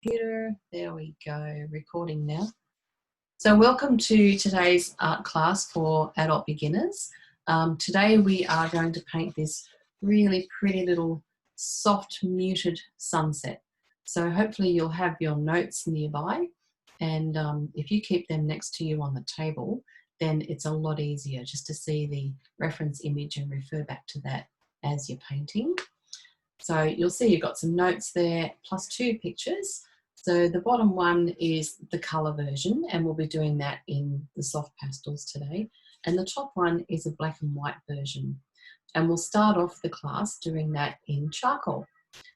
Computer, there we go, recording now. So welcome to today's art class for adult beginners. Today we are going to paint this really pretty little soft muted sunset. So hopefully you'll have your notes nearby, and if you keep them next to you on the table, then it's a lot easier just to see the reference image and refer back to that as you're painting. So you'll see you've got some notes there plus 2 pictures. So the bottom one is the colour version, and we'll be doing that in the soft pastels today. And the top one is a black and white version. And we'll start off the class doing that in charcoal.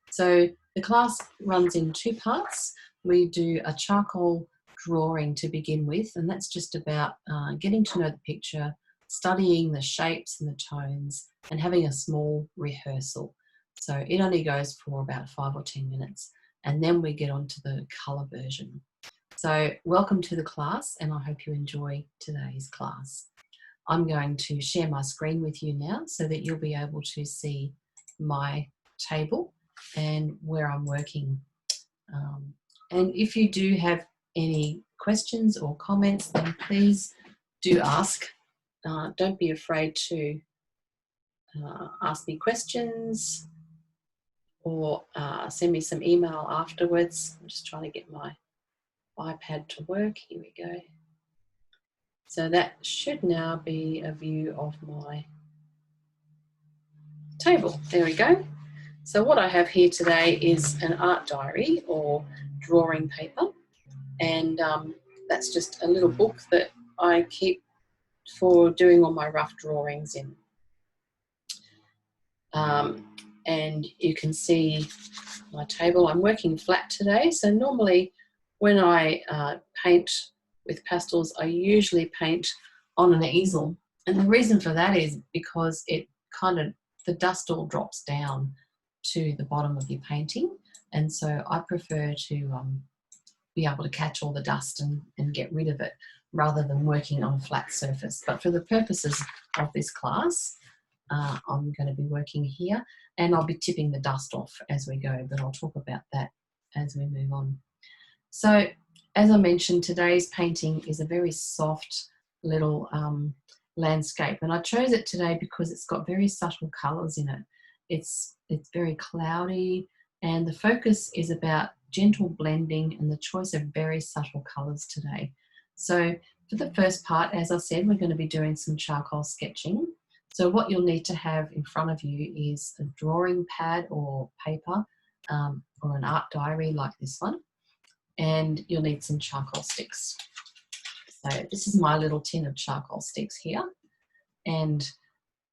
So the class runs in 2 parts. We do a charcoal drawing to begin with, and that's just about getting to know the picture, studying the shapes and the tones, and having a small rehearsal. So it only goes for about 5 or 10 minutes. And then we get on to the colour version. So welcome to the class, and I hope you enjoy today's class. I'm going to share my screen with you now so that you'll be able to see my table and where I'm working. And if you do have any questions or comments, then please do ask. Don't be afraid to ask me questions, or send me some email afterwards. I'm just trying to get my iPad to work. Here we go. So that should now be a view of my table. There we go. So what I have here today is an art diary or drawing paper, and that's just a little book that I keep for doing all my rough drawings in. And you can see my table. I'm working flat today, so normally when I paint with pastels, I usually paint on an easel, and the reason for that is because it the dust all drops down to the bottom of your painting, and so I prefer to be able to catch all the dust and get rid of it rather than working on a flat surface. But for the purposes of this class, I'm going to be working here, and I'll be tipping the dust off as we go, but I'll talk about that as we move on. So as I mentioned, today's painting is a very soft little landscape, and I chose it today because it's got very subtle colours in it. It's very cloudy, and the focus is about gentle blending and the choice of very subtle colours today. So for the first part, as I said, we're going to be doing some charcoal sketching. So what you'll need to have in front of you is a drawing pad or paper, or an art diary like this one, and you'll need some charcoal sticks. So this is my little tin of charcoal sticks here, and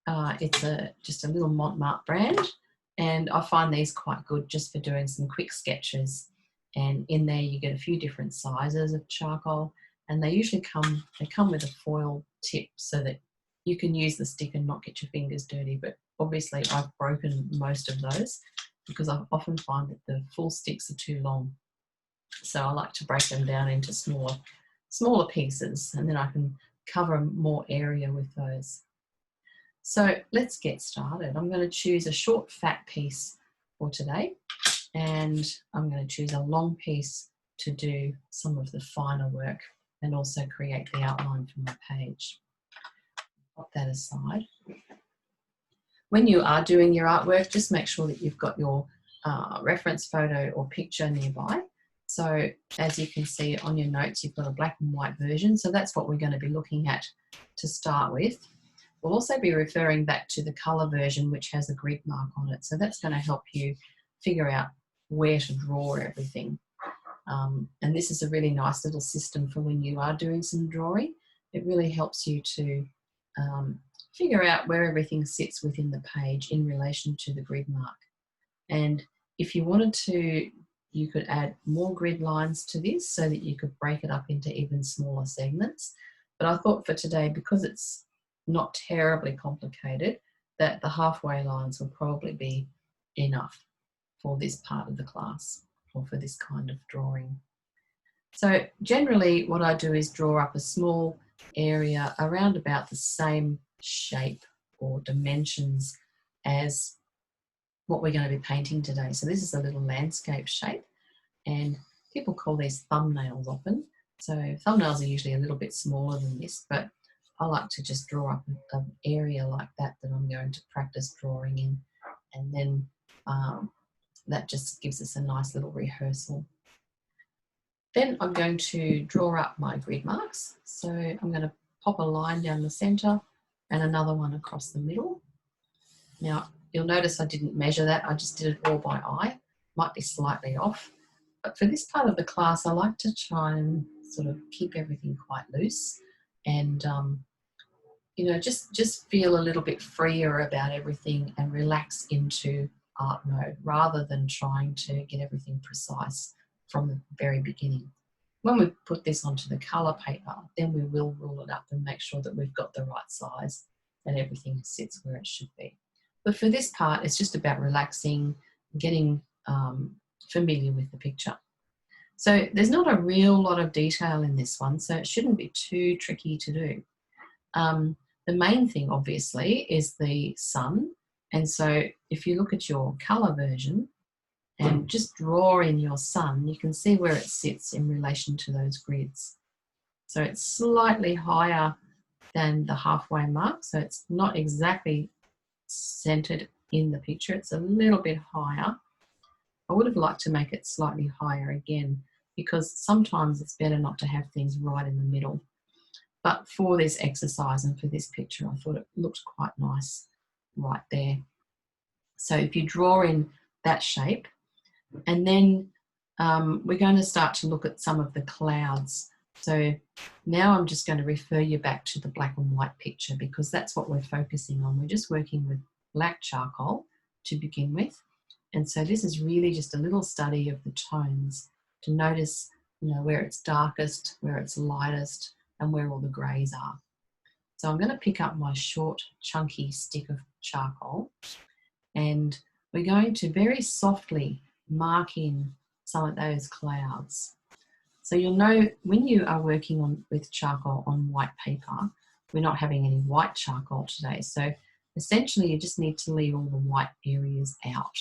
it's just a little Montmartre brand, and I find these quite good just for doing some quick sketches. And in there you get a few different sizes of charcoal, and they usually come with a foil tip so that you can use the stick and not get your fingers dirty, but obviously I've broken most of those because I often find that the full sticks are too long. So I like to break them down into smaller pieces, and then I can cover more area with those. So let's get started. I'm going to choose a short fat piece for today, and I'm going to choose a long piece to do some of the finer work and also create the outline for my page. Put that aside. When you are doing your artwork, just make sure that you've got your reference photo or picture nearby. So as you can see on your notes, you've got a black and white version. So that's what we're going to be looking at to start with. We'll also be referring back to the colour version, which has a grid mark on it. So that's going to help you figure out where to draw everything. And this is a really nice little system for when you are doing some drawing. It really helps you to figure out where everything sits within the page in relation to the grid mark. And if you wanted to, you could add more grid lines to this so that you could break it up into even smaller segments. But I thought for today, because it's not terribly complicated, that the halfway lines will probably be enough for this part of the class or for this kind of drawing. So generally what I do is draw up a small area around about the same shape or dimensions as what we're going to be painting today. So this is a little landscape shape, and People call these thumbnails often. So thumbnails are usually a little bit smaller than this, but I like to just draw up an area like that I'm going to practice drawing in, and then that just gives us a nice little rehearsal. Then I'm going to draw up my grid marks. So I'm going to pop a line down the centre and another one across the middle. Now, you'll notice I didn't measure that. I just did it all by eye. Might be slightly off. But for this part of the class, I like to try and sort of keep everything quite loose and, you know, just feel a little bit freer about everything and relax into art mode rather than trying to get everything precise from the very beginning. When we put this onto the colour paper, then we will rule it up and make sure that we've got the right size and everything sits where it should be. But for this part, it's just about relaxing, getting familiar with the picture. So there's not a real lot of detail in this one, so it shouldn't be too tricky to do. The main thing, obviously, is the sun. And so if you look at your colour version and just draw in your sun, you can see where it sits in relation to those grids. So it's slightly higher than the halfway mark, so it's not exactly centered in the picture. It's a little bit higher. I would have liked to make it slightly higher again, because sometimes it's better not to have things right in the middle. But for this exercise and for this picture, I thought it looked quite nice right there. So if you draw in that shape, and then we're going to start to look at some of the clouds. So now I'm just going to refer you back to the black and white picture, because that's what we're focusing on. We're just working with black charcoal to begin with. And so this is really just a little study of the tones to notice, you know, where it's darkest, where it's lightest, and where all the greys are. So I'm going to pick up my short, chunky stick of charcoal, and we're going to very softly mark in some of those clouds. So you'll know when you are working with charcoal on white paper, we're not having any white charcoal today. So essentially you just need to leave all the white areas out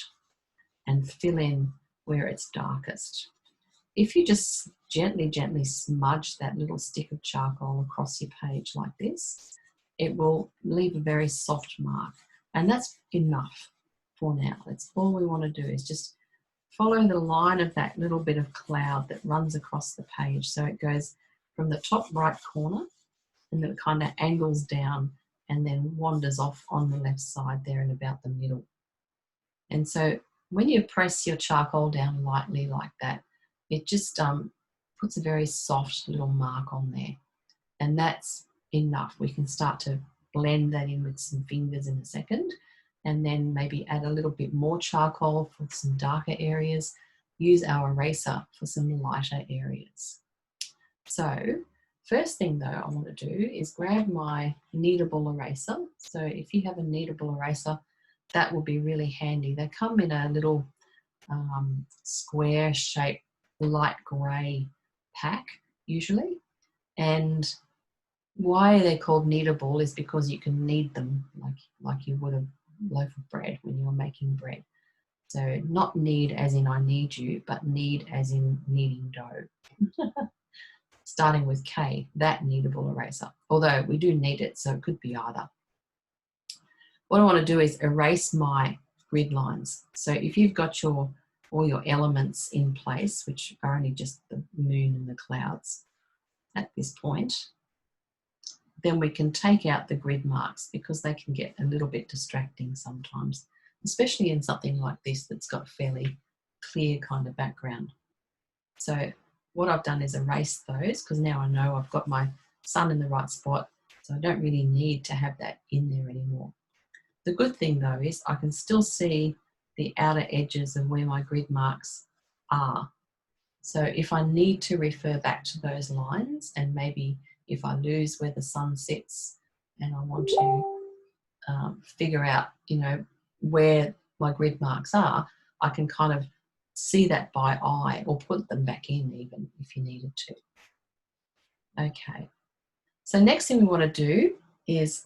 and fill in where it's darkest. If you just gently smudge that little stick of charcoal across your page like this, it will leave a very soft mark. And that's enough for now. That's all we want to do, is just follow the line of that little bit of cloud that runs across the page. So it goes from the top right corner and then it kind of angles down and then wanders off on the left side there and about the middle. And so when you press your charcoal down lightly like that, it just puts a very soft little mark on there. And that's enough. We can start to blend that in with some fingers in a second, and then maybe add a little bit more charcoal for some darker areas. Use our eraser for some lighter areas. So first thing though I want to do is grab my kneadable eraser. So if you have a kneadable eraser, that will be really handy. They come in a little square shaped light grey pack usually, and why they're called kneadable is because you can knead them like you would a loaf of bread when you're making bread. So not knead as in I need you, but knead as in kneading dough. Starting with K, that kneadable eraser. Although we do need it, so it could be either. What I want to do is erase my grid lines. So if you've got all your elements in place, which are only just the moon and the clouds at this point, then we can take out the grid marks, because they can get a little bit distracting sometimes, especially in something like this that's got a fairly clear kind of background. So what I've done is erase those, because now I know I've got my sun in the right spot, so I don't really need to have that in there anymore. The good thing though is I can still see the outer edges of where my grid marks are. So if I need to refer back to those lines, and maybe if I lose where the sun sits and I want to figure out, you know, where my grid marks are, I can kind of see that by eye, or put them back in even if you needed to. Okay, so next thing we want to do is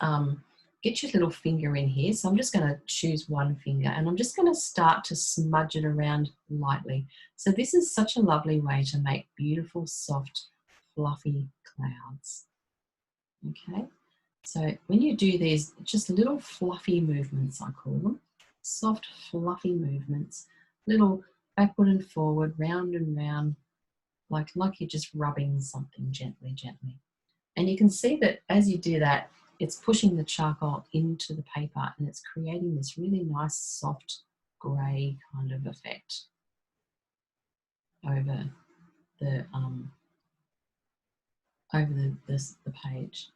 get your little finger in here. So I'm just going to choose one finger and I'm just going to start to smudge it around lightly. So this is such a lovely way to make beautiful, soft, fluffy clouds. Okay, so when you do these, just little fluffy movements, I call them, soft, fluffy movements, little backward and forward, round and round, like you're just rubbing something gently, gently. And you can see that as you do that, it's pushing the charcoal into the paper and it's creating this really nice, soft, grey kind of effect over the page.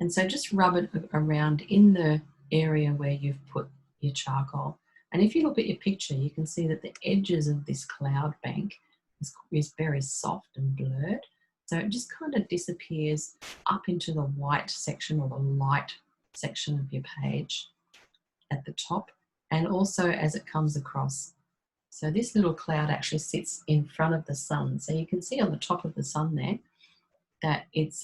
And so just rub it around in the area where you've put your charcoal. And if you look at your picture, you can see that the edges of this cloud bank is very soft and blurred. So it just kind of disappears up into the white section or the light section of your page at the top, and also as it comes across. So this little cloud actually sits in front of the sun. So you can see on the top of the sun there that it's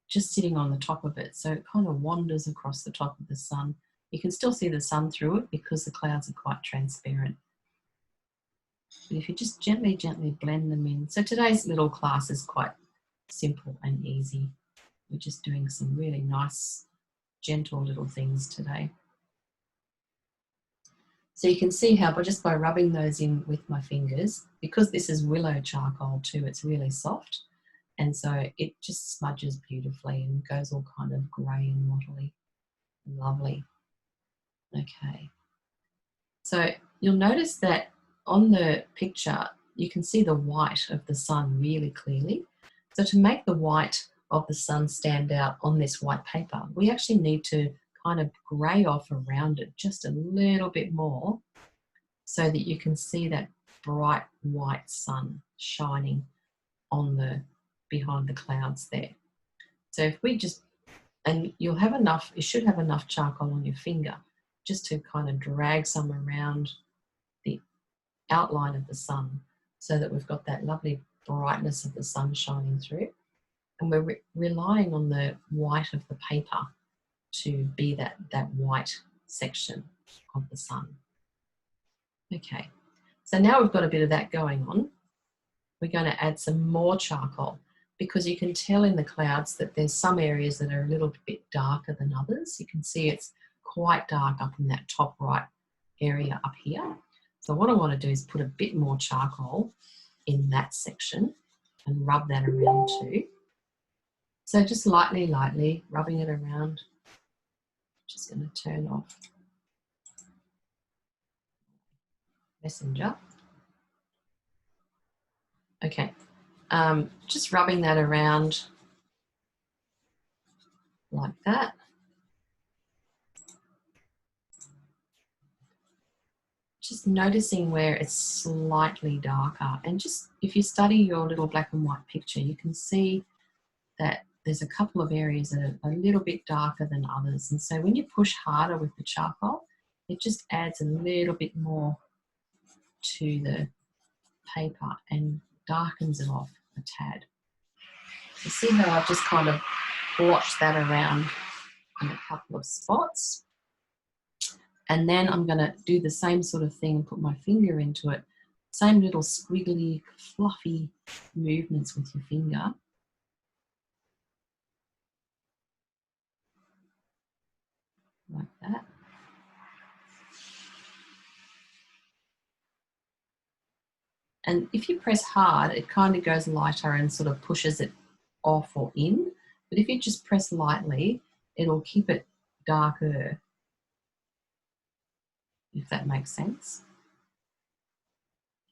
just sitting on the top of it. So it kind of wanders across the top of the sun. You can still see the sun through it because the clouds are quite transparent. But if you just gently, gently blend them in. So today's little class is quite simple and easy. We're just doing some really nice, gentle little things today. So you can see how just by rubbing those in with my fingers, because this is willow charcoal too, it's really soft. And so it just smudges beautifully and goes all kind of grey and mottly. Lovely. Okay. So you'll notice that on the picture, you can see the white of the sun really clearly. So to make the white of the sun stand out on this white paper, we actually need to kind of grey off around it just a little bit more so that you can see that bright white sun shining on behind the clouds there. So if we just, and you'll have enough, you should have enough charcoal on your finger just to kind of drag some around the outline of the sun so that we've got that lovely brightness of the sun shining through. And we're relying on the white of the paper to be that white section of the sun. Okay, so now we've got a bit of that going on. We're going to add some more charcoal because you can tell in the clouds that there's some areas that are a little bit darker than others. You can see it's quite dark up in that top right area up here. So what I want to do is put a bit more charcoal in that section and rub that around too. So just lightly, lightly rubbing it around. Just going to turn off Messenger. Okay, just rubbing that around like that. Just noticing where it's slightly darker. And just if you study your little black and white picture, you can see that there's a couple of areas that are a little bit darker than others. And so when you push harder with the charcoal, it just adds a little bit more to the paper and darkens it off a tad. You see how I've just kind of blotched that around in a couple of spots. And then I'm going to do the same sort of thing and put my finger into it. Same little squiggly, fluffy movements with your finger. Like that. And if you press hard, it kind of goes lighter and sort of pushes it off or in. But if you just press lightly, it'll keep it darker, if that makes sense.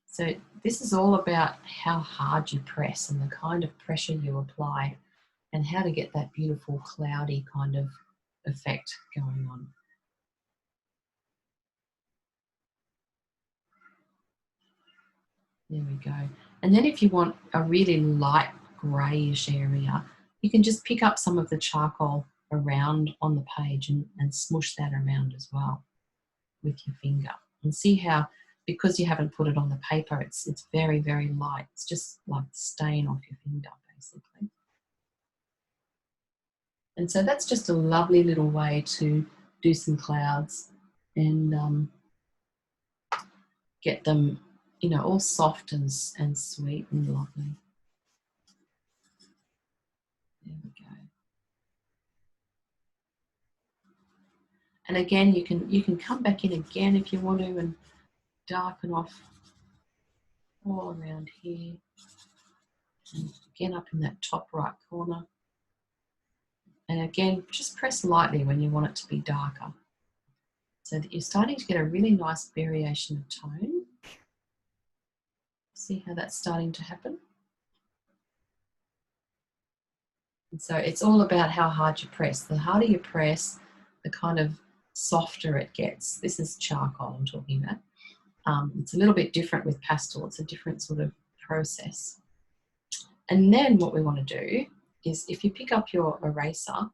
So this is all about how hard you press and the kind of pressure you apply and how to get that beautiful cloudy kind of effect going on. There we go. And then if you want a really light greyish area, you can just pick up some of the charcoal around on the page and smoosh that around as well with your finger. And see how, because you haven't put it on the paper, it's very, very light. It's just like stain off your finger, basically. And so that's just a lovely little way to do some clouds and get them, you know, all soft and sweet and lovely. There we go. And again, you can come back in again if you want to and darken off all around here. And again up in that top right corner. And again, just press lightly when you want it to be darker, so that you're starting to get a really nice variation of tone. See how that's starting to happen? And so it's all about how hard you press. The harder you press, the kind of softer it gets. This is charcoal I'm talking about. It's a little bit different with pastel. It's a different sort of process. And then what we want to do is, if you pick up your eraser,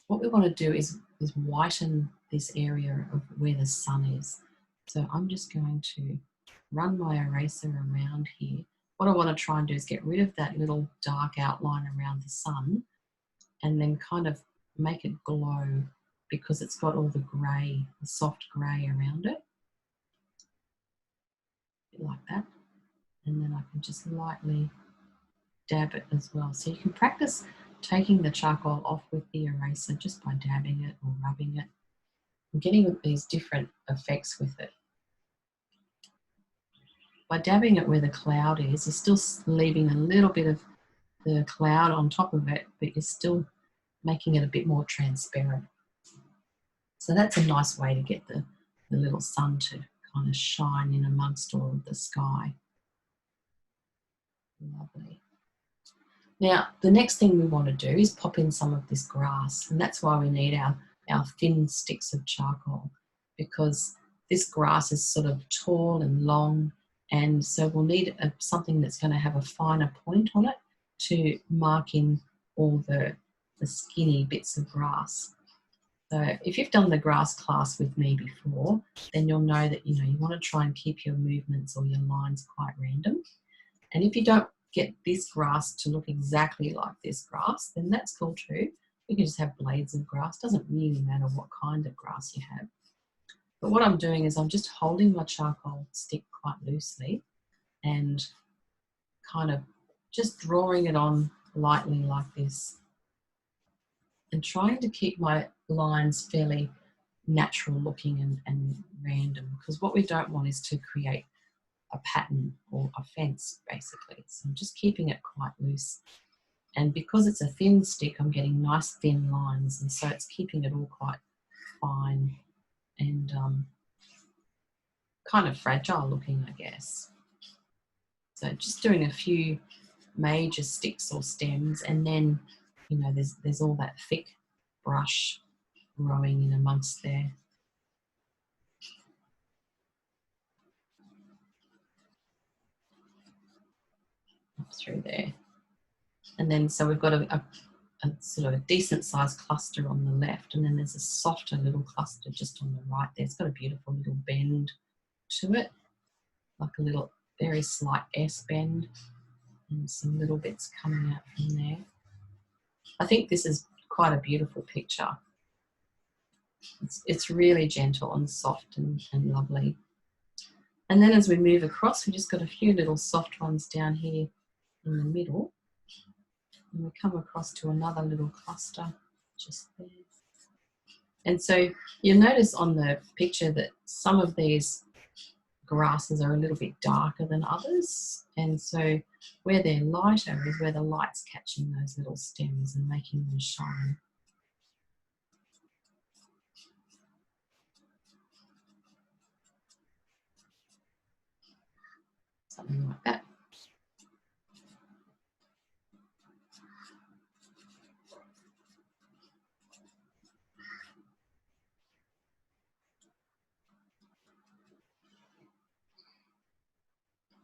what we want to do is whiten this area of where the sun is. So I'm just going to run my eraser around here. What I want to try and do is get rid of that little dark outline around the sun and then kind of make it glow, because it's got all the grey, the soft grey around it. Like that. And then I can just lightly dab it as well. So you can practice taking the charcoal off with the eraser just by dabbing it or rubbing it and getting these different effects with it. By dabbing it where the cloud is, you're still leaving a little bit of the cloud on top of it, but you're still making it a bit more transparent. So that's a nice way to get the little sun to kind of shine in amongst all of the sky. Lovely. Now, the next thing we want to do is pop in some of this grass, and that's why we need our thin sticks of charcoal, because this grass is sort of tall and long, and so we'll need something that's going to have a finer point on it to mark in all the skinny bits of grass. So if you've done the grass class with me before, then you'll know that, you know, you want to try and keep your movements or your lines quite random. And if you don't get this grass to look exactly like this grass, then that's cool too. You can just have blades of grass. Doesn't really matter what kind of grass you have. But what I'm doing is I'm just holding my charcoal stick quite loosely and kind of just drawing it on lightly like this and trying to keep my lines fairly natural looking and random, because what we don't want is to create a pattern or a fence, basically. So I'm just keeping it quite loose. And because it's a thin stick, I'm getting nice thin lines, and so it's keeping it all quite fine and kind of fragile looking, I guess. So just doing a few major sticks or stems, and then, you know, there's all that thick brush growing in amongst there. Up through there. And then so we've got a sort of a decent sized cluster on the left, and then there's a softer little cluster just on the right there. It's got a beautiful little bend to it, like a little very slight S bend, and some little bits coming out from there. I think this is quite a beautiful picture. It's really gentle and soft and lovely. And then as we move across, we just got a few little soft ones down here in the middle. And we come across to another little cluster just there. And so you'll notice on the picture that some of these grasses are a little bit darker than others. And so where they're lighter is where the light's catching those little stems and making them shine. Something like that.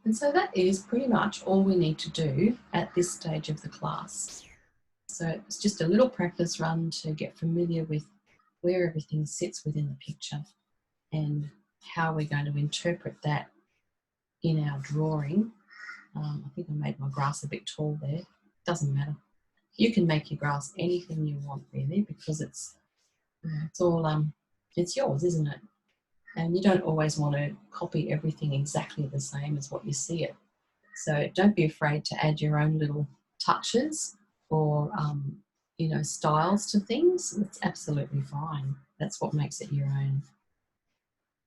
And so that is pretty much all we need to do at this stage of the class. So it's just a little practice run to get familiar with where everything sits within the picture and how we're going to interpret that in our drawing. I think I made my grass a bit tall there. Doesn't matter. You can make your grass anything you want really, because it's all it's yours, isn't it? And you don't always want to copy everything exactly the same as what you see it. So don't be afraid to add your own little touches or you know, styles to things. It's absolutely fine. That's what makes it your own.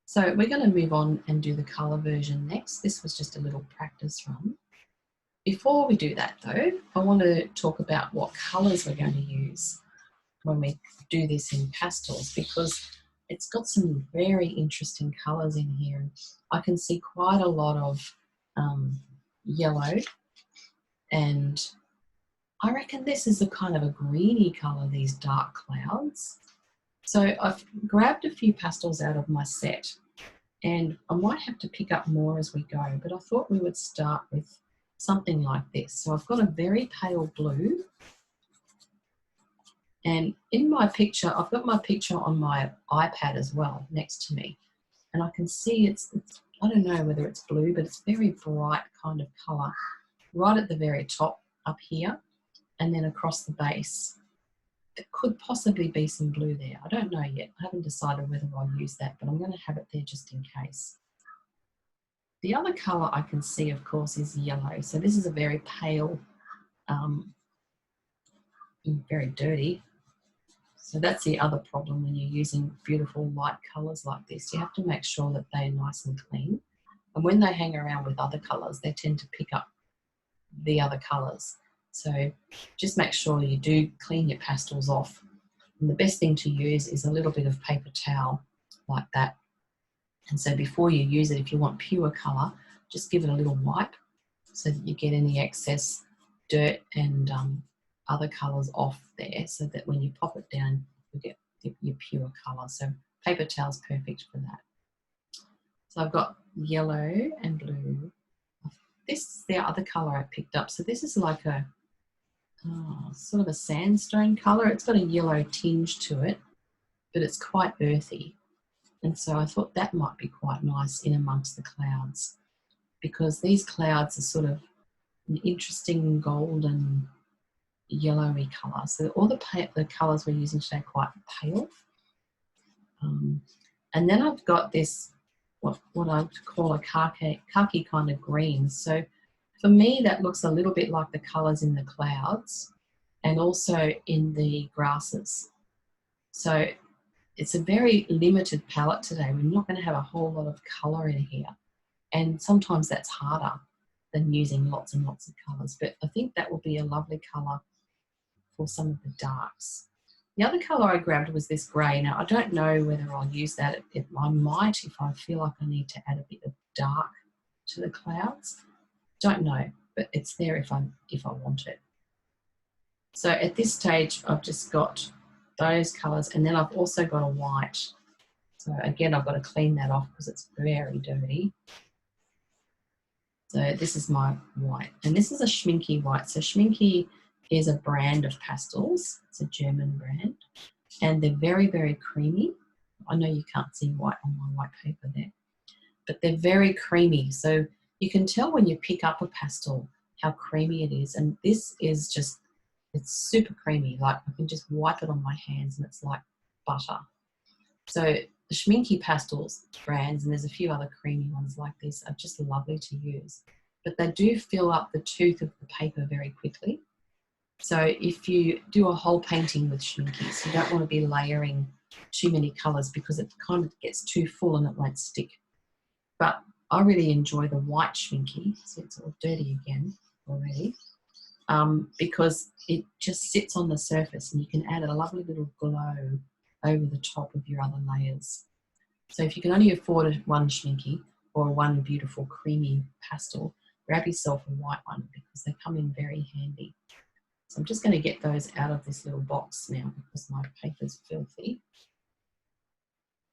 So we're going to move on and do the colour version next. This was just a little practice run. Before we do that though, I want to talk about what colours we're going to use when we do this in pastels, because it's got some very interesting colours in here. I can see quite a lot of yellow, and I reckon this is a kind of a greeny colour, these dark clouds. So I've grabbed a few pastels out of my set, and I might have to pick up more as we go, but I thought we would start with something like this. So I've got a very pale blue, and in my picture, I've got my picture on my iPad as well next to me, and I can see it's I don't know whether it's blue, but it's very bright kind of colour right at the very top up here, and then across the base. There could possibly be some blue there. I don't know yet. I haven't decided whether I'll use that, but I'm going to have it there just in case. The other colour I can see, of course, is yellow. So this is a very pale, very dirty. So that's the other problem when you're using beautiful light colours like this. You have to make sure that they're nice and clean. And when they hang around with other colours, they tend to pick up the other colours. So just make sure you do clean your pastels off. And the best thing to use is a little bit of paper towel like that. And so before you use it, if you want pure colour, just give it a little wipe so that you get any excess dirt and other colours off there, so that when you pop it down, you get your pure colour. So paper towel's perfect for that. So I've got yellow and blue. This is the other colour I picked up. So this is like a sort of a sandstone colour. It's got a yellow tinge to it, but it's quite earthy. And so I thought that might be quite nice in amongst the clouds, because these clouds are sort of an interesting golden yellowy colour. So all the colours we're using today are quite pale. And then I've got this, what I would call a khaki kind of green. So for me, that looks a little bit like the colours in the clouds and also in the grasses. So it's a very limited palette today. We're not going to have a whole lot of colour in here. And sometimes that's harder than using lots and lots of colours. But I think that will be a lovely colour for some of the darks. The other colour I grabbed was this grey. Now, I don't know whether I'll use that. I might if I feel like I need to add a bit of dark to the clouds. Don't know, but it's there if I want it. So at this stage, I've just got those colours, and then I've also got a white. So again, I've got to clean that off because it's very dirty. So this is my white, and this is a Schminky white. So Schminky is a brand of pastels. It's a German brand, and they're very, very creamy. I know you can't see white on my white paper there, but they're very creamy. So you can tell when you pick up a pastel how creamy it is, and this is just, it's super creamy. Like I can just wipe it on my hands and it's like butter. So the Schminky pastels brands, and there's a few other creamy ones like this, are just lovely to use. But they do fill up the tooth of the paper very quickly. So if you do a whole painting with Schminkies, you don't want to be layering too many colours because it kind of gets too full and it won't stick. But I really enjoy the white Schminky. So it's all dirty again already. Because it just sits on the surface and you can add a lovely little glow over the top of your other layers. So if you can only afford one Schminky or one beautiful creamy pastel, grab yourself a white one because they come in very handy. So I'm just going to get those out of this little box now because my paper's filthy.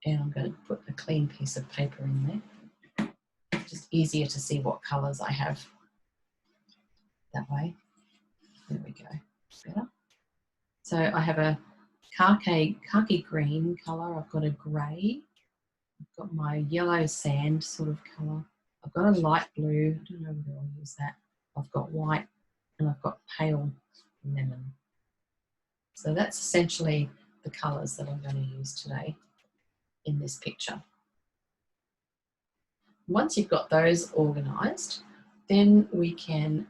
And I'm going to put a clean piece of paper in there. Just easier to see what colours I have that way. There we go. Better. So I have a khaki green colour. I've got a grey. I've got my yellow sand sort of colour. I've got a light blue. I don't know whether I'll use that. I've got white and I've got pale lemon. So that's essentially the colours that I'm going to use today in this picture. Once you've got those organised, then we can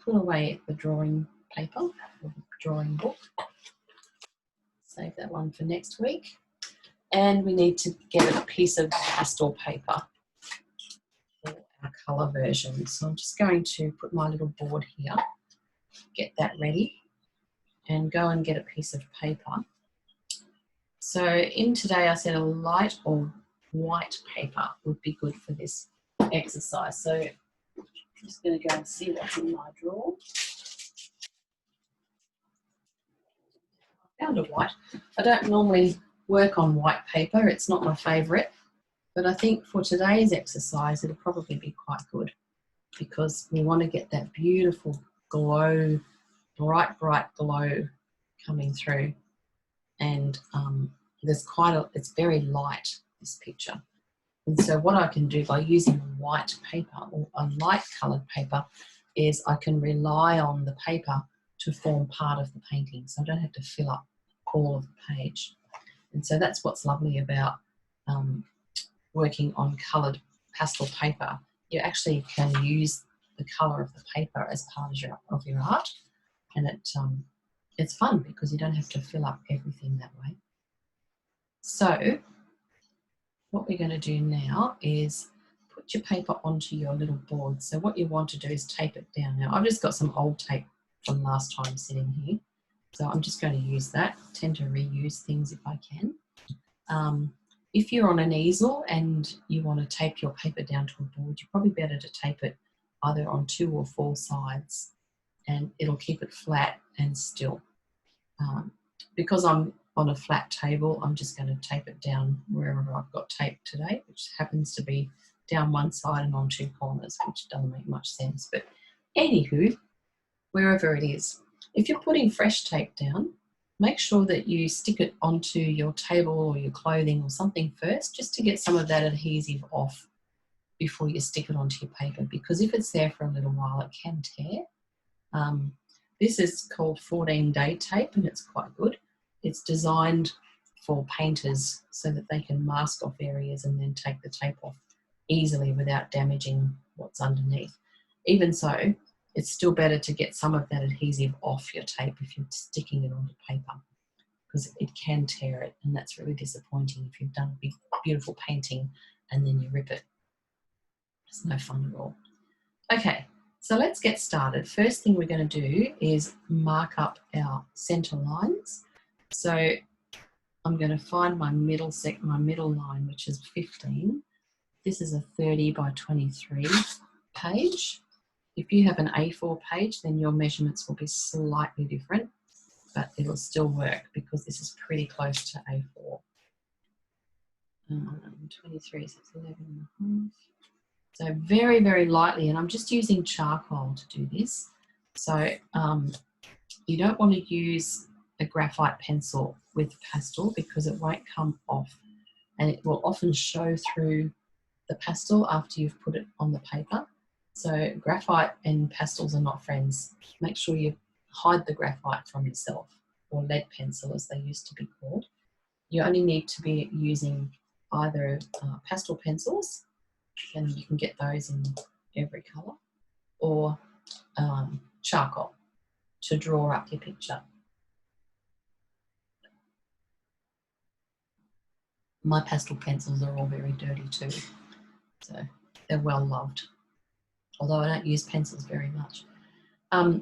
pull away the drawing paper or the drawing book. Save that one for next week. And we need to get a piece of pastel paper for our colour version. So I'm just going to put my little board here, get that ready, and go and get a piece of paper. So in today I said a light or white paper would be good for this exercise. So I'm just going to go and see what's in my drawer. I found a white. I don't normally work on white paper. It's not my favourite. But I think for today's exercise, it'll probably be quite good because we want to get that beautiful glow, bright glow coming through. And there's it's very light, this picture. And so what I can do by using white paper or a light coloured paper is I can rely on the paper to form part of the painting. So I don't have to fill up all of the page. And so that's what's lovely about working on coloured pastel paper. You actually can use the colour of the paper as part of your art, and it's fun because you don't have to fill up everything that way. So what we're going to do now is put your paper onto your little board. So what you want to do is tape it down. Now I've just got some old tape from last time sitting here, so I'm just going to use that. I tend to reuse things if I can. If you're on an easel and you want to tape your paper down to a board, you're probably better to tape it either on 2 or 4 sides, and it'll keep it flat and still. Because I'm on a flat table, I'm just going to tape it down wherever I've got tape today, which happens to be down one side and on 2 corners, which doesn't make much sense. But anywho, wherever it is, if you're putting fresh tape down, make sure that you stick it onto your table or your clothing or something first, just to get some of that adhesive off before you stick it onto your paper, because if it's there for a little while, it can tear. This is called 14-day tape, and it's quite good. It's designed for painters so that they can mask off areas and then take the tape off easily without damaging what's underneath. Even so, it's still better to get some of that adhesive off your tape if you're sticking it onto paper, because it can tear it, and that's really disappointing if you've done a big, beautiful painting and then you rip it. It's no fun at all. Okay, so let's get started. First thing we're going to do is mark up our centre lines. So I'm going to find my middle line, which is 15. This is a 30 by 23 page. If you have an A4 page, then your measurements will be slightly different, but it'll still work because this is pretty close to A4. 23, so it's 11.5. So very, very lightly, and I'm just using charcoal to do this. So you don't want to use a graphite pencil with pastel because it won't come off, and it will often show through the pastel after you've put it on the paper. So graphite and pastels are not friends. Make sure you hide the graphite from yourself, or lead pencil as they used to be called. You only need to be using either pastel pencils, and you can get those in every colour, or charcoal to draw up your picture. My pastel pencils are all very dirty too, so they're well loved, although I don't use pencils very much.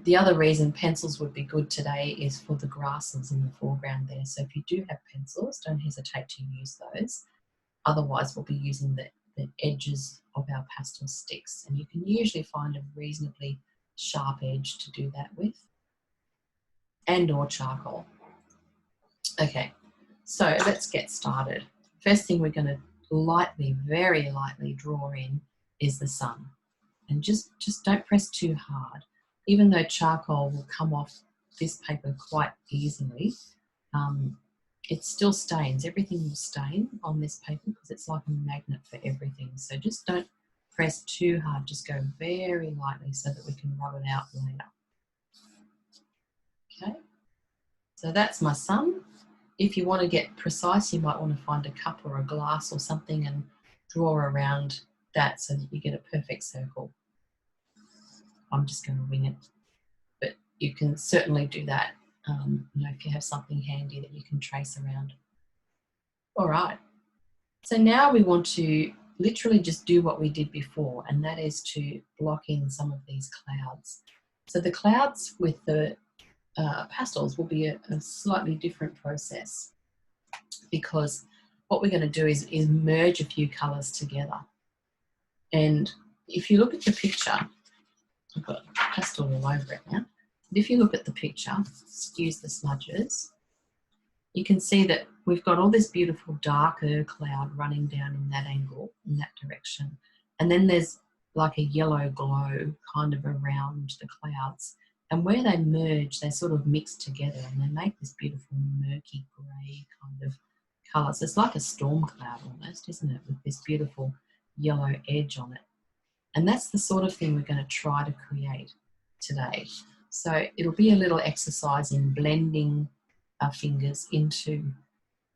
The other reason pencils would be good today is for the grasses in the foreground there. So if you do have pencils, don't hesitate to use those. Otherwise, we'll be using the edges of our pastel sticks, and you can usually find a reasonably sharp edge to do that with, and or charcoal. Okay, so let's get started. First thing we're going to lightly, very lightly draw in is the sun, and just don't press too hard. Even though charcoal will come off this paper quite easily, it still stains. Everything will stain on this paper because it's like a magnet for everything. So just don't press too hard, just go very lightly so that we can rub it out later. Okay, So that's my sun. If you want to get precise, you might want to find a cup or a glass or something and draw around that so that you get a perfect circle. I'm just going to wing it, but you can certainly do that, if you have something handy that you can trace around. All right, so now we want to literally just do what we did before, and that is to block in some of these clouds. So the clouds with the pastels will be a slightly different process, because what we're going to do is merge a few colours together. And if you look at the picture, I've got pastel all over it now. But if you look at the picture, excuse the smudges, you can see that we've got all this beautiful darker cloud running down in that angle, in that direction. And then there's like a yellow glow kind of around the clouds. And where they merge, they sort of mix together and they make this beautiful murky grey kind of colour. So it's like a storm cloud almost, isn't it, with this beautiful yellow edge on it. And that's the sort of thing we're going to try to create today. So it'll be a little exercise in blending our fingers into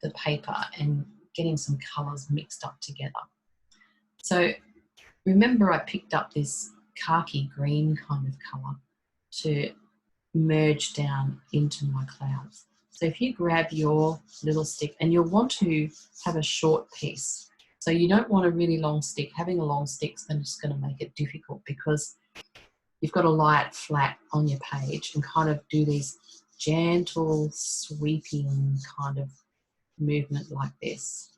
the paper and getting some colours mixed up together. So remember, I picked up this khaki green kind of colour to merge down into my clouds. So if you grab your little stick, and you'll want to have a short piece, so you don't want a really long stick. Having a long stick's just going to make it difficult, because you've got to lie it flat on your page and kind of do these gentle sweeping kind of movement like this.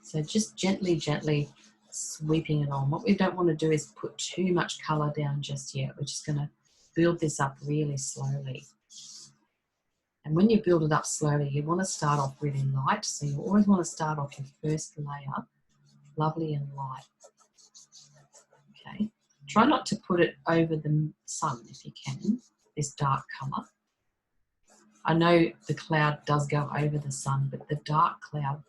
So just gently, gently sweeping it on. What we don't want to do is put too much colour down just yet. We're just going to build this up really slowly. And when you build it up slowly, you want to start off really light. So you always want to start off your first layer lovely and light. Okay. Try not to put it over the sun if you can, this dark colour. I know the cloud does go over the sun, but the dark cloud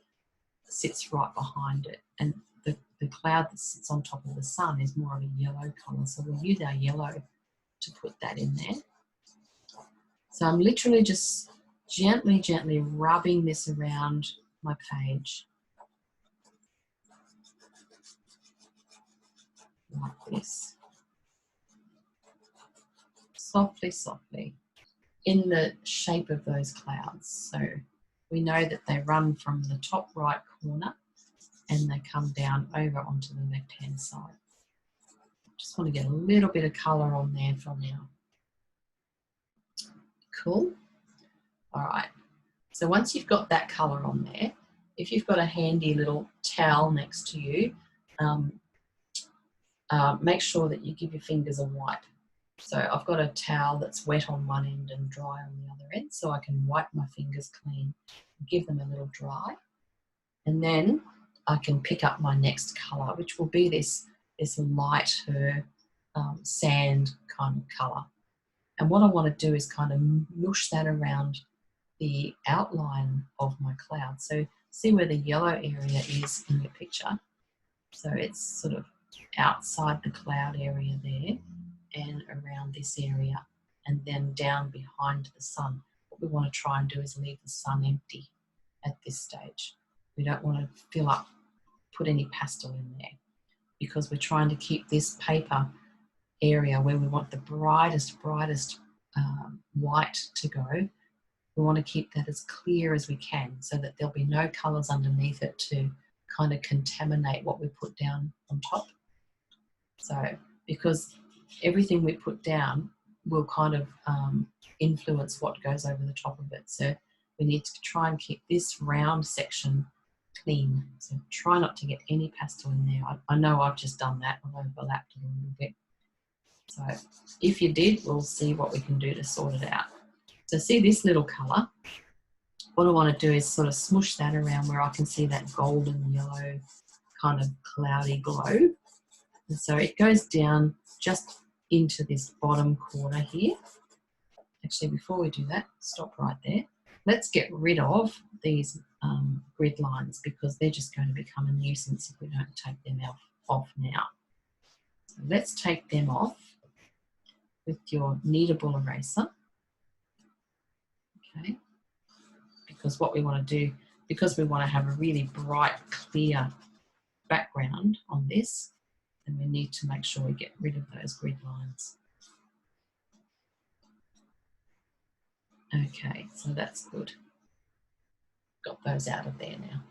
sits right behind it, and the cloud that sits on top of the sun is more of a yellow colour, so we'll use our yellow to put that in there. So I'm literally just gently, gently rubbing this around my page like this, softly, softly, in the shape of those clouds. So we know that they run from the top right corner and they come down over onto the left-hand side. Just want to get a little bit of colour on there for now. Cool. All right. So once you've got that colour on there, if you've got a handy little towel next to you, make sure that you give your fingers a wipe. So I've got a towel that's wet on one end and dry on the other end, so I can wipe my fingers clean and give them a little dry. And then I can pick up my next colour, which will be this lighter sand kind of colour. And what I want to do is kind of mush that around the outline of my cloud. So see where the yellow area is in your picture. So it's sort of outside the cloud area there and around this area, and then down behind the sun. What we want to try and do is leave the sun empty at this stage. We don't want to put any pastel in there, because we're trying to keep this paper area where we want the brightest white to go. We want to keep that as clear as we can, so that there'll be no colours underneath it to kind of contaminate what we put down on top. So because everything we put down will kind of influence what goes over the top of it. So we need to try and keep this round section clean. So try not to get any pastel in there. I know I've just done that. I've overlapped it a little bit. So if you did, we'll see what we can do to sort it out. So see this little colour? What I want to do is sort of smush that around where I can see that golden yellow kind of cloudy glow. And so it goes down just into this bottom corner here. Actually, before we do that, stop right there. Let's get rid of these grid lines, because they're just going to become a nuisance if we don't take them off now. So let's take them off. with your kneadable eraser. Okay, because what we want to do, because we want to have a really bright, clear background on this, then we need to make sure we get rid of those grid lines. Okay, so that's good. Got those out of there now.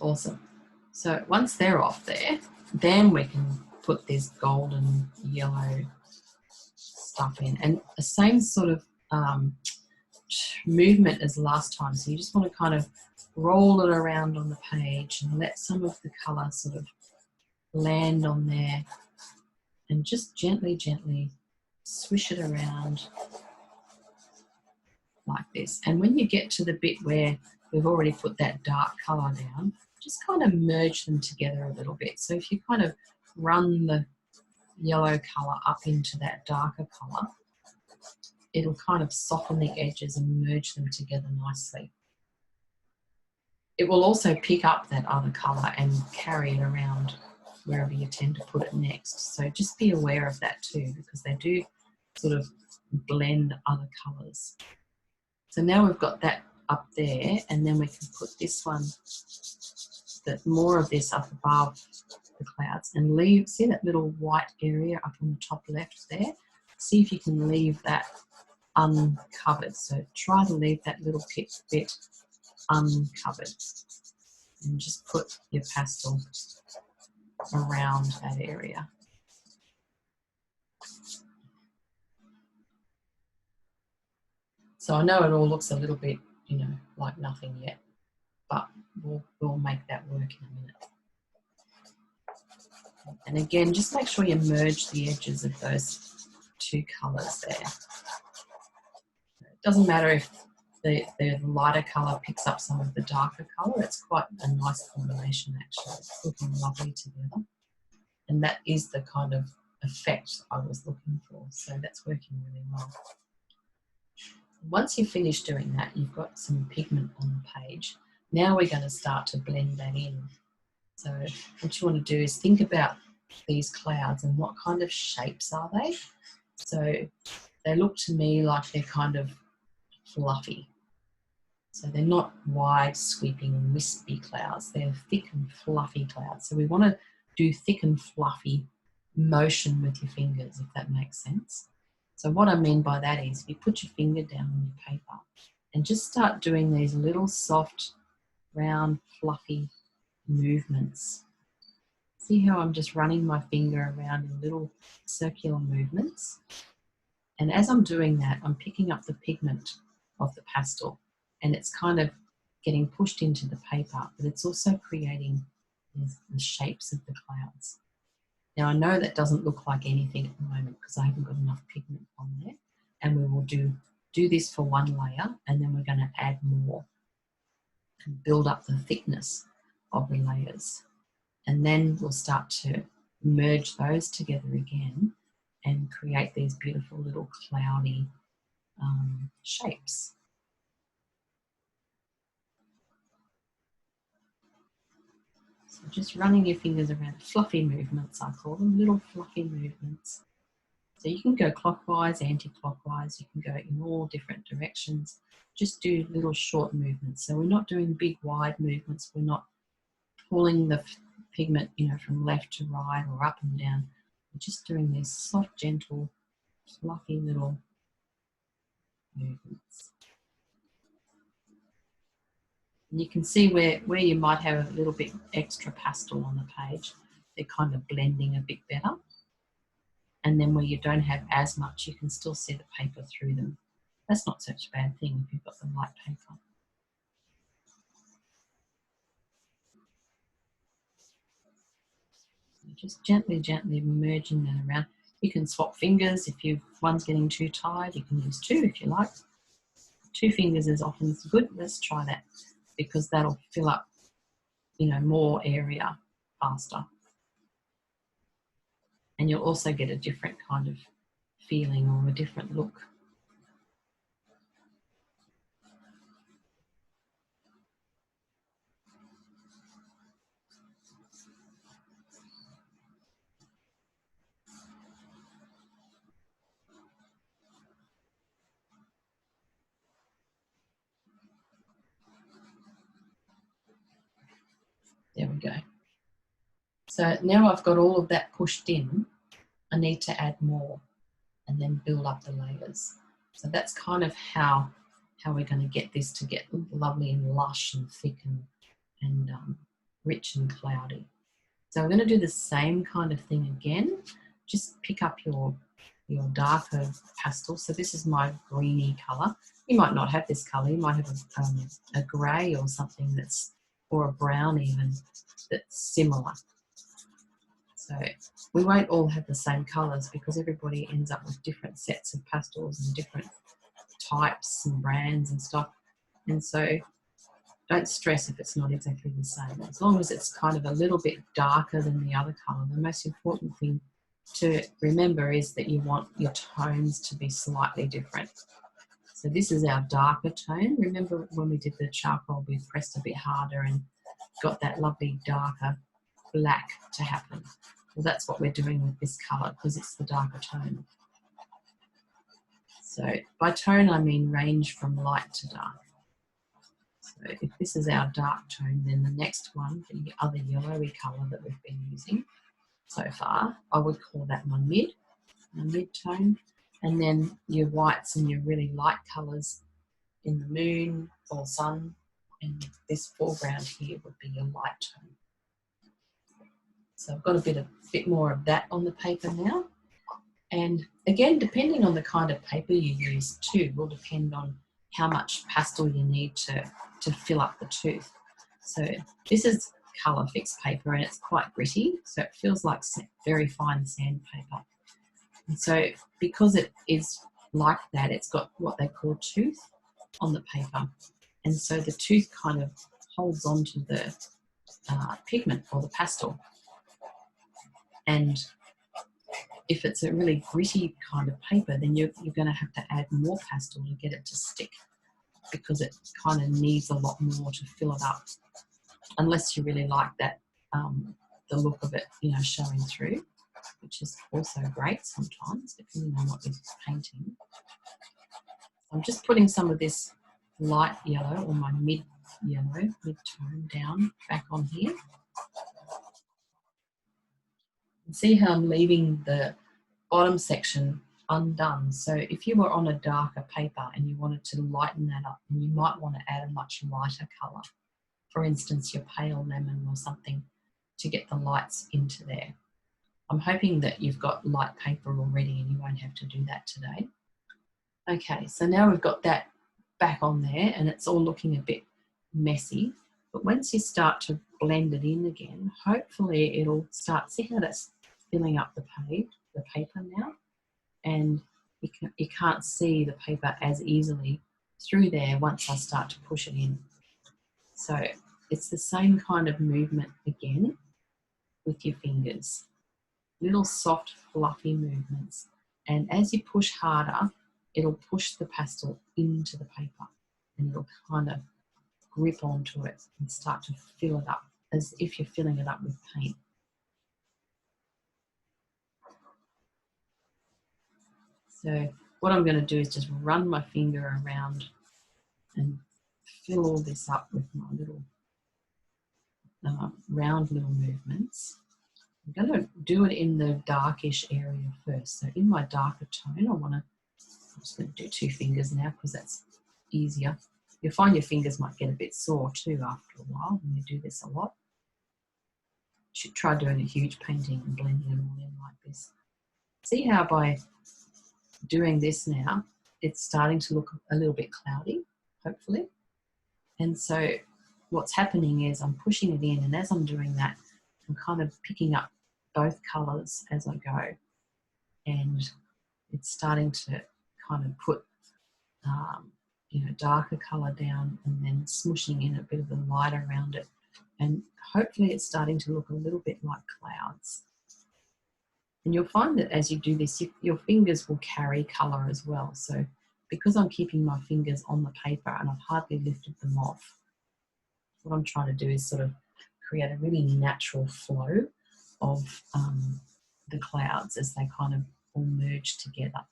Awesome. So once they're off there, then we can put this golden yellow stuff in. And the same sort of movement as last time. So you just want to kind of roll it around on the page and let some of the colour sort of land on there, and just gently, gently swish it around like this. And when you get to the bit where we've already put that dark colour down, just kind of merge them together a little bit. So if you kind of run the yellow colour up into that darker colour, it'll kind of soften the edges and merge them together nicely. It will also pick up that other colour and carry it around wherever you tend to put it next. So just be aware of that too, because they do sort of blend other colours. So now we've got that up there, and then we can put this one, more of this up above the clouds, and leave, see that little white area up on the top left there? See if you can leave that uncovered. So try to leave that little bit uncovered, and just put your pastel around that area. So I know it all looks a little bit, you know, like nothing yet, but we'll make that work in a minute. And again, just make sure you merge the edges of those two colours there. It doesn't matter if the lighter colour picks up some of the darker colour. It's quite a nice combination actually. It's looking lovely together. And that is the kind of effect I was looking for. So that's working really well. Once you've finished doing that, you've got some pigment on the page. Now we're going to start to blend that in. So what you want to do is think about these clouds and what kind of shapes are they? So they look to me like they're kind of fluffy. So they're not wide, sweeping, wispy clouds. They're thick and fluffy clouds. So we want to do thick and fluffy motion with your fingers, if that makes sense. So what I mean by that is, if you put your finger down on your paper and just start doing these little soft, round, fluffy movements. See how I'm just running my finger around in little circular movements? And as I'm doing that, I'm picking up the pigment of the pastel, and it's kind of getting pushed into the paper, but it's also creating the shapes of the clouds. Now I know that doesn't look like anything at the moment because I haven't got enough pigment on there, and we will do this for one layer, and then we're going to add more and build up the thickness of the layers. And then we'll start to merge those together again and create these beautiful little cloudy shapes. So just running your fingers around, fluffy movements I call them, little fluffy movements. So you can go clockwise, anti-clockwise, you can go in all different directions. Just do little short movements. So we're not doing big wide movements, we're not pulling the pigment, you know, from left to right or up and down. We're just doing these soft, gentle, fluffy little movements. And you can see where you might have a little bit extra pastel on the page, they're kind of blending a bit better. And then where you don't have as much, you can still see the paper through them. That's not such a bad thing if you've got the light paper. Just gently, gently merging that around. You can swap fingers if one's getting too tired. You can use two if you like. 2 fingers is often good. Let's try that because that'll fill up, you know, more area faster. And you'll also get a different kind of feeling or a different look. There we go. So now I've got all of that pushed in, I need to add more and then build up the layers. So that's kind of how we're going to get this to get lovely and lush and thick and rich and cloudy. So we're going to do the same kind of thing again. Just pick up your darker pastel. So this is my greeny colour. You might not have this colour. You might have a grey or something that's, or a brown even, that's similar. So we won't all have the same colours because everybody ends up with different sets of pastels and different types and brands and stuff. And so don't stress if it's not exactly the same. As long as it's kind of a little bit darker than the other colour. The most important thing to remember is that you want your tones to be slightly different. So this is our darker tone. Remember when we did the charcoal, we pressed a bit harder and got that lovely darker black to happen. Well, that's what we're doing with this colour because it's the darker tone. So by tone, I mean range from light to dark. So if this is our dark tone, then the next one, the other yellowy colour that we've been using so far, I would call that my mid tone. And then your whites and your really light colours in the moon or sun, and this foreground here would be your light tone. So I've got a bit more of that on the paper now. And again, depending on the kind of paper you use too, will depend on how much pastel you need to fill up the tooth. So this is colour fixed paper and it's quite gritty, so it feels like very fine sandpaper. And so because it is like that, it's got what they call tooth on the paper. And so the tooth kind of holds onto the pigment or the pastel. And if it's a really gritty kind of paper, then you're going to have to add more pastel to get it to stick because it kind of needs a lot more to fill it up, unless you really like that, the look of it, you know, showing through, which is also great sometimes, depending on what you're painting. I'm just putting some of this light yellow or my mid-yellow, mid-tone down back on here. See how I'm leaving the bottom section undone. So if you were on a darker paper and you wanted to lighten that up, then you might want to add a much lighter colour. For instance, your pale lemon or something to get the lights into there. I'm hoping that you've got light paper already and you won't have to do that today. Okay, so now we've got that back on there and it's all looking a bit messy. But once you start to blend it in again, hopefully it'll start, see how that's filling up the paper now? And you can't see the paper as easily through there once I start to push it in. So it's the same kind of movement again with your fingers. Little soft, fluffy movements. And as you push harder, it'll push the pastel into the paper and it'll kind of grip onto it and start to fill it up as if you're filling it up with paint. So what I'm going to do is just run my finger around and fill all this up with my little round little movements. I'm going to do it in the darkish area first. So in my darker tone, I'm just going to do 2 fingers now because that's easier. You'll find your fingers might get a bit sore too after a while when you do this a lot. You should try doing a huge painting and blending it all in like this. See how by doing this now, it's starting to look a little bit cloudy, hopefully. And so what's happening is I'm pushing it in, and as I'm doing that, I'm kind of picking up both colours as I go. And it's starting to kind of put, you know, darker colour down and then smooshing in a bit of the light around it. And hopefully it's starting to look a little bit like clouds. And you'll find that as you do this, your fingers will carry colour as well. So because I'm keeping my fingers on the paper and I've hardly lifted them off, what I'm trying to do is sort of create a really natural flow of the clouds as they kind of all merge together.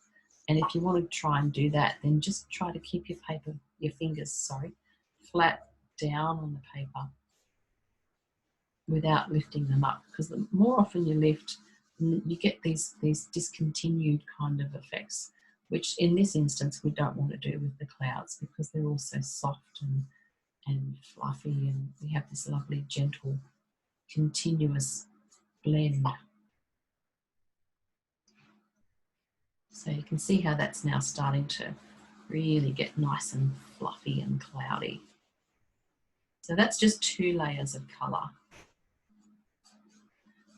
And if you want to try and do that, then just try to keep your fingers flat down on the paper. without lifting them up, because the more often you lift, you get these discontinued kind of effects, which in this instance we don't want to do with the clouds, because they're all so soft and fluffy, and we have this lovely gentle continuous blend. So you can see how that's now starting to really get nice and fluffy and cloudy. So that's just 2 layers of colour.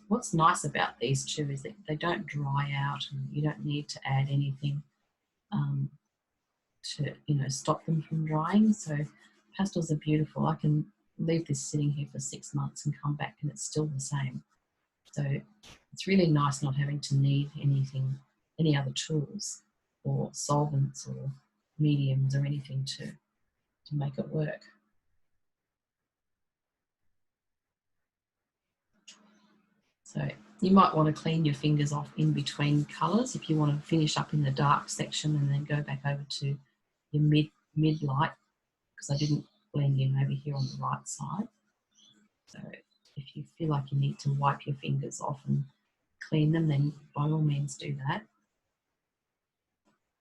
What's nice about these two is that they don't dry out, and you don't need to add anything to, you know, stop them from drying. So pastels are beautiful. I can leave this sitting here for 6 months and come back and it's still the same. So it's really nice not having to need anything, any other tools or solvents or mediums or anything to make it work. So you might want to clean your fingers off in between colours if you want to finish up in the dark section and then go back over to your mid light, because I didn't blend in over here on the right side. So if you feel like you need to wipe your fingers off and clean them, then by all means do that,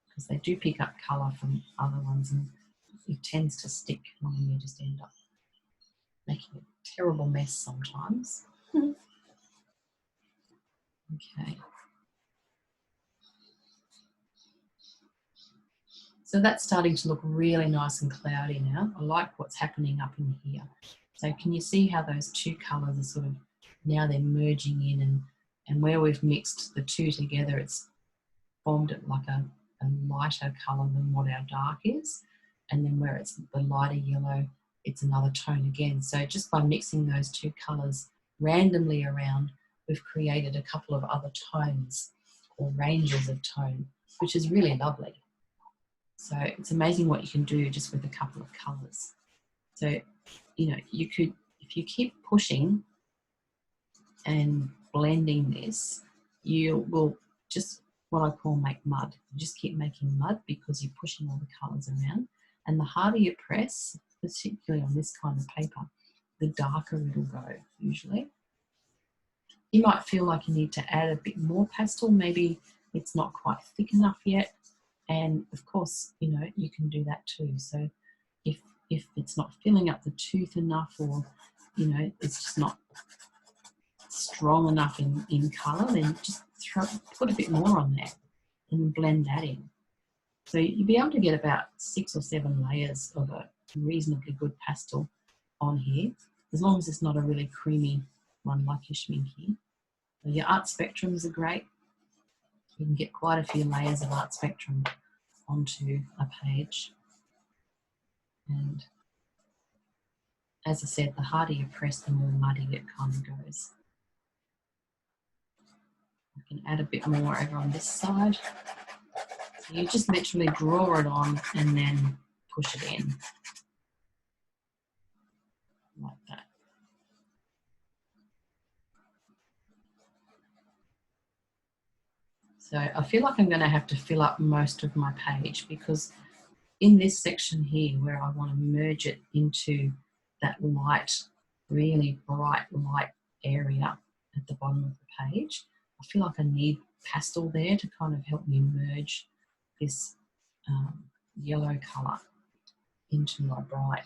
because they do pick up colour from other ones and it tends to stick, and then you just end up making a terrible mess sometimes. Okay. So that's starting to look really nice and cloudy now. I like what's happening up in here. So can you see how those two colours are sort of, now they're merging in, and where we've mixed the two together, it's formed it like a lighter colour than what our dark is. And then where it's the lighter yellow, it's another tone again. So just by mixing those two colours randomly around, we've created a couple of other tones or ranges of tone, which is really lovely. So it's amazing what you can do just with a couple of colours. So, you know, you could, if you keep pushing and blending this, you will just, what I call, make mud. You just keep making mud because you're pushing all the colours around. And the harder you press, particularly on this kind of paper, the darker it'll go usually. You might feel like you need to add a bit more pastel. Maybe it's not quite thick enough yet. And of course, you know, you can do that too. So if it's not filling up the tooth enough, or, you know, it's just not strong enough in colour, then just put a bit more on there and blend that in. So you'll be able to get about 6 or 7 layers of a reasonably good pastel on here, as long as it's not a really creamy one like your Schminky. So your art spectrums are great. You can get quite a few layers of art spectrum onto a page. And as I said, the harder you press, the more muddy it kind of goes. I can add a bit more over on this side. So you just literally draw it on and then push it in. Like that. So I feel like I'm going to have to fill up most of my page, because in this section here where I want to merge it into that light, really bright light area at the bottom of the page, I feel like I need pastel there to kind of help me merge this yellow colour into my bright.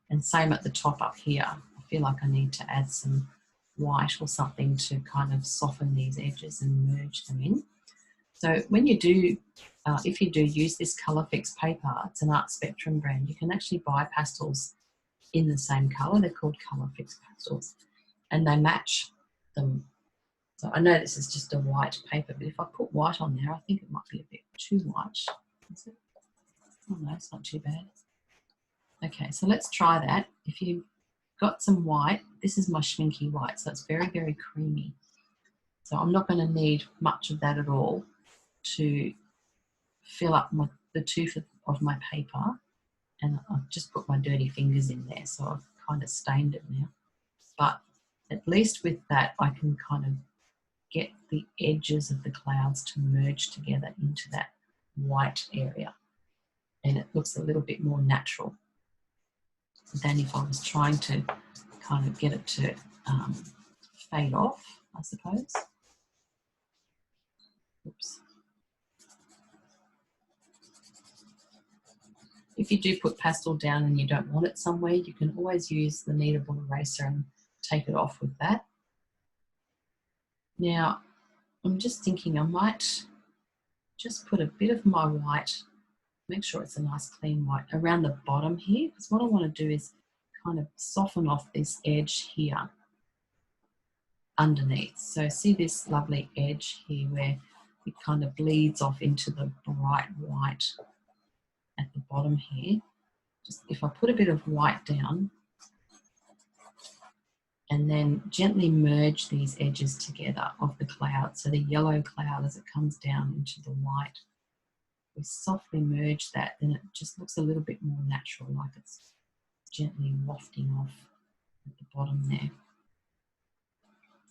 And same at the top up here. I feel like I need to add some white or something to kind of soften these edges and merge them in. So when you do, if you do use this Colourfix paper, it's an Art Spectrum brand, you can actually buy pastels in the same colour. They're called Colourfix pastels, and they match them. So I know this is just a white paper, but if I put white on there, I think it might be a bit too white. Is it? Oh no, it's not too bad. Okay, so let's try that. If you've got some white, this is my Schminky white, so it's very, very creamy. So I'm not going to need much of that at all to fill up the tooth of my paper. And I've just put my dirty fingers in there, so I've kind of stained it now. But at least with that, I can kind of get the edges of the clouds to merge together into that white area. And it looks a little bit more natural than if I was trying to kind of get it to fade off, I suppose. Oops. If you do put pastel down and you don't want it somewhere, you can always use the kneadable eraser and take it off with that. Now, I'm just thinking I might just put a bit of my white, make sure it's a nice clean white, around the bottom here, because what I want to do is kind of soften off this edge here underneath. So see this lovely edge here where it kind of bleeds off into the bright white at the bottom here. Just if I put a bit of white down and then gently merge these edges together of the cloud, so the yellow cloud as it comes down into the white, we softly merge that, then it just looks a little bit more natural, like it's gently wafting off at the bottom there.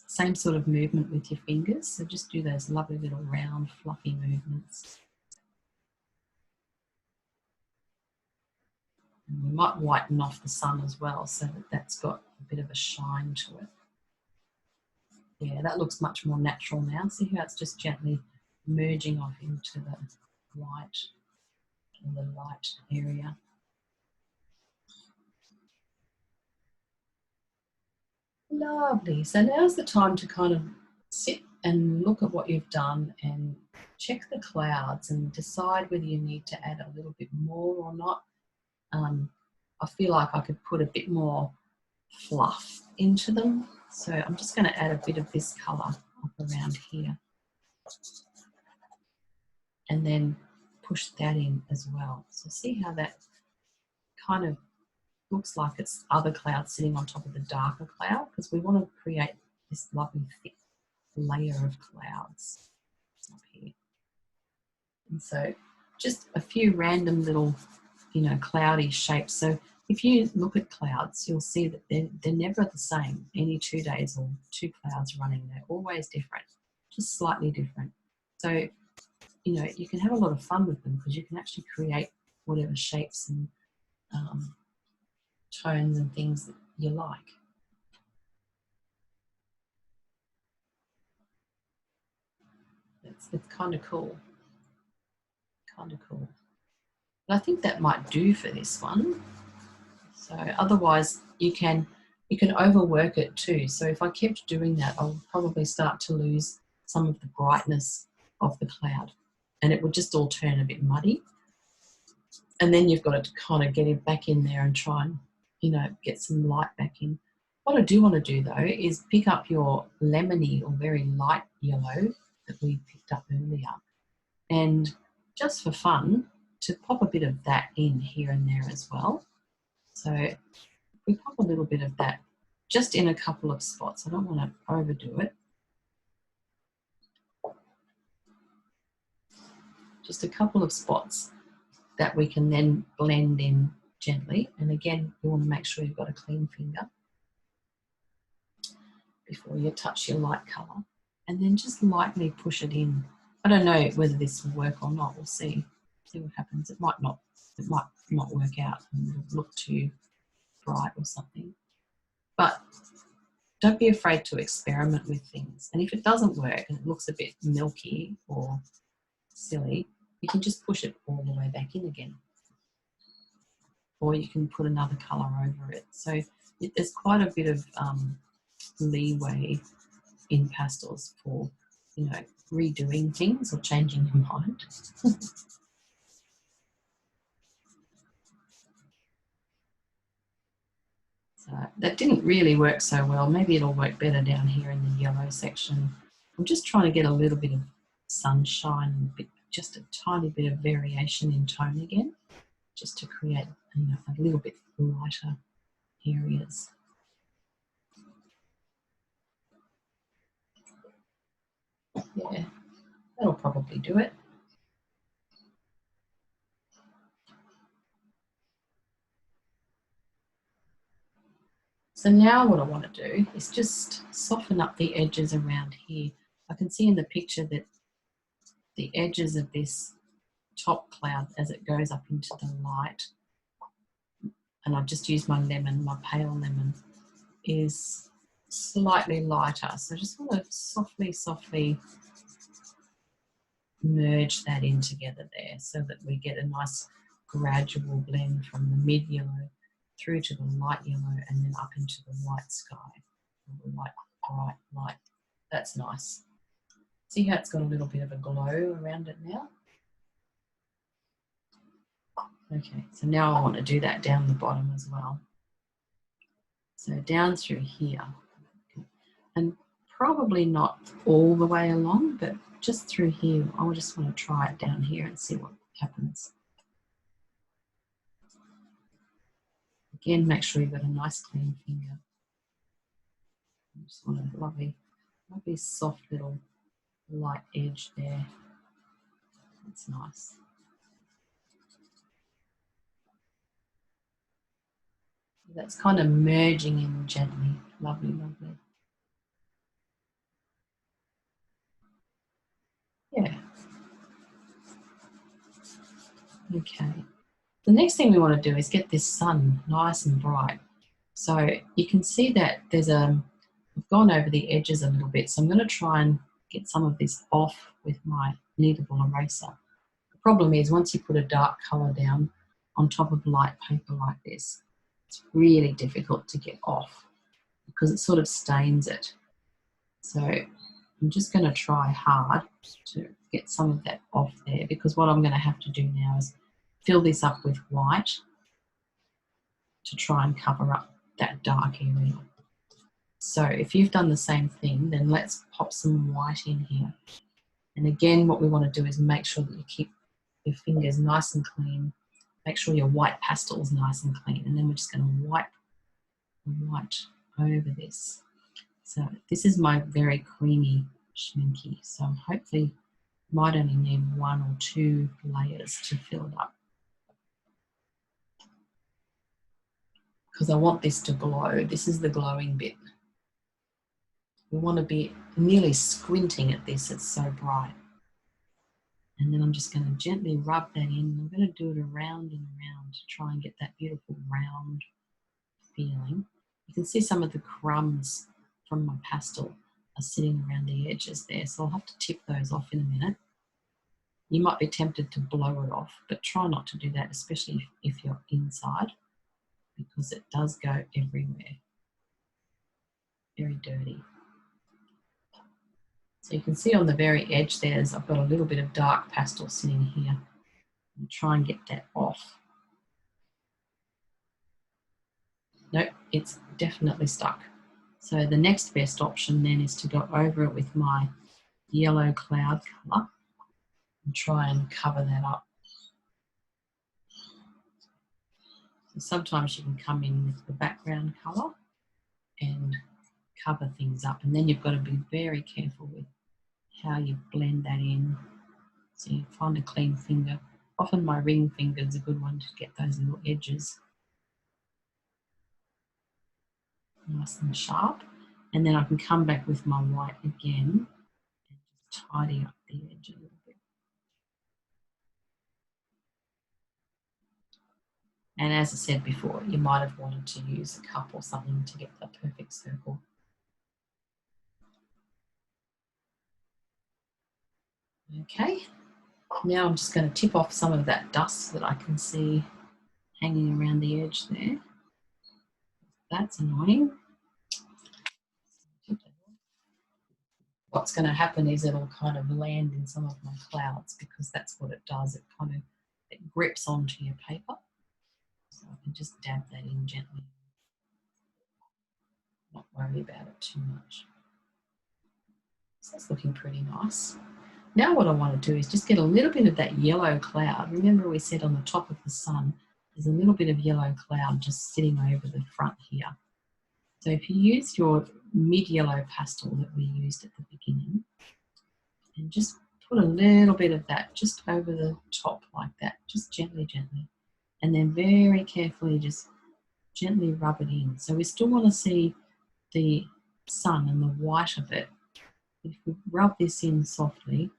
Same sort of movement with your fingers, so just do those lovely little round fluffy movements. And we might whiten off the sun as well so that that's got a bit of a shine to it. Yeah, that looks much more natural now. See how it's just gently merging off into the white or the light area. Lovely. So now's the time to kind of sit and look at what you've done and check the clouds and decide whether you need to add a little bit more or not. I feel like I could put a bit more fluff into them. So I'm just going to add a bit of this colour up around here. And then push that in as well. So see how that kind of looks like it's other clouds sitting on top of the darker cloud, because we want to create this lovely thick layer of clouds up here. And so just a few random little, cloudy shapes. So if you look at clouds, you'll see that they're never the same any 2 days or 2 clouds running. They're always different, just slightly different. So, you can have a lot of fun with them because you can actually create whatever shapes and tones and things that you like. It's kind of cool. Kind of cool. But I think that might do for this one. So otherwise you can overwork it too. So if I kept doing that, I'll probably start to lose some of the brightness of the cloud and it would just all turn a bit muddy. And then you've got to kind of get it back in there and try and, get some light back in. What I do want to do though is pick up your lemony or very light yellow that we picked up earlier, and just for fun, to pop a bit of that in here and there as well. So we pop a little bit of that just in a couple of spots. I don't want to overdo it. Just a couple of spots that we can then blend in gently. And again, you want to make sure you've got a clean finger before you touch your light colour. And then just lightly push it in. I don't know whether this will work or not. We'll see what happens. It might not work out and look too bright or something. But don't be afraid to experiment with things. And if it doesn't work and it looks a bit milky or silly, you can just push it all the way back in again. Or you can put another colour over it. So there's quite a bit of leeway in pastels for, redoing things or changing your mind. So that didn't really work so well. Maybe it'll work better down here in the yellow section. I'm just trying to get a little bit of sunshine, just a tiny bit of variation in tone again, just to create a little bit lighter areas. Yeah, that'll probably do it. So now what I want to do is just soften up the edges around here. I can see in the picture that the edges of this top cloud as it goes up into the light, and I've just used my lemon, my pale lemon, is slightly lighter. So I just want to softly merge that in together there so that we get a nice gradual blend from the mid yellow through to the light yellow and then up into the white sky. The white, bright light. That's nice. See how it's got a little bit of a glow around it now? Okay, so now I want to do that down the bottom as well. So down through here. And probably not all the way along, but just through here. I just want to try it down here and see what happens. Again, make sure you've got a nice clean finger. I just want a lovely soft little light edge there. That's nice. That's kind of merging in gently. Lovely, lovely. Yeah. Okay. The next thing we want to do is get this sun nice and bright. So you can see that there's I've gone over the edges a little bit. So I'm going to try and get some of this off with my kneadable eraser. The problem is once you put a dark colour down on top of light paper like this, it's really difficult to get off because it sort of stains it. So I'm just going to try hard to get some of that off there, because what I'm going to have to do now is fill this up with white to try and cover up that dark area. So if you've done the same thing, then let's pop some white in here. And again, what we want to do is make sure that you keep your fingers nice and clean. Make sure your white pastel is nice and clean. And then we're just going to wipe the white over this. So this is my very creamy schminky. So hopefully might only need 1 or 2 layers to fill it up, because I want this to glow. This is the glowing bit. We want to be nearly squinting at this, it's so bright. And then I'm just going to gently rub that in. I'm going to do it around and around to try and get that beautiful round feeling. You can see some of the crumbs from my pastel are sitting around the edges there, so I'll have to tip those off in a minute. You might be tempted to blow it off, but try not to do that, especially if you're inside, because it does go everywhere. Very dirty. So you can see on the very edge there, I've got a little bit of dark pastel sitting here. I'll try and get that off. Nope, it's definitely stuck. So the next best option then is to go over it with my yellow cloud colour and try and cover that up. So sometimes you can come in with the background colour and cover things up, and then you've got to be very careful with how you blend that in. So you find a clean finger. Often my ring finger is a good one to get those little edges nice and sharp. And then I can come back with my white again and just tidy up the edge a little bit. And as I said before, you might have wanted to use a cup or something to get the perfect circle. Okay, now I'm just going to tip off some of that dust that I can see hanging around the edge there. That's annoying. What's going to happen is it'll kind of land in some of my clouds, because that's what it does. It grips onto your paper. So I can just dab that in gently. Not worry about it too much. So that's looking pretty nice. Now what I want to do is just get a little bit of that yellow cloud. Remember we said on the top of the sun, there's a little bit of yellow cloud just sitting over the front here. So if you use your mid-yellow pastel that we used at the beginning, and just put a little bit of that just over the top like that, just gently, gently. And then very carefully just gently rub it in. So we still want to see the sun and the white of it. If we rub this in softly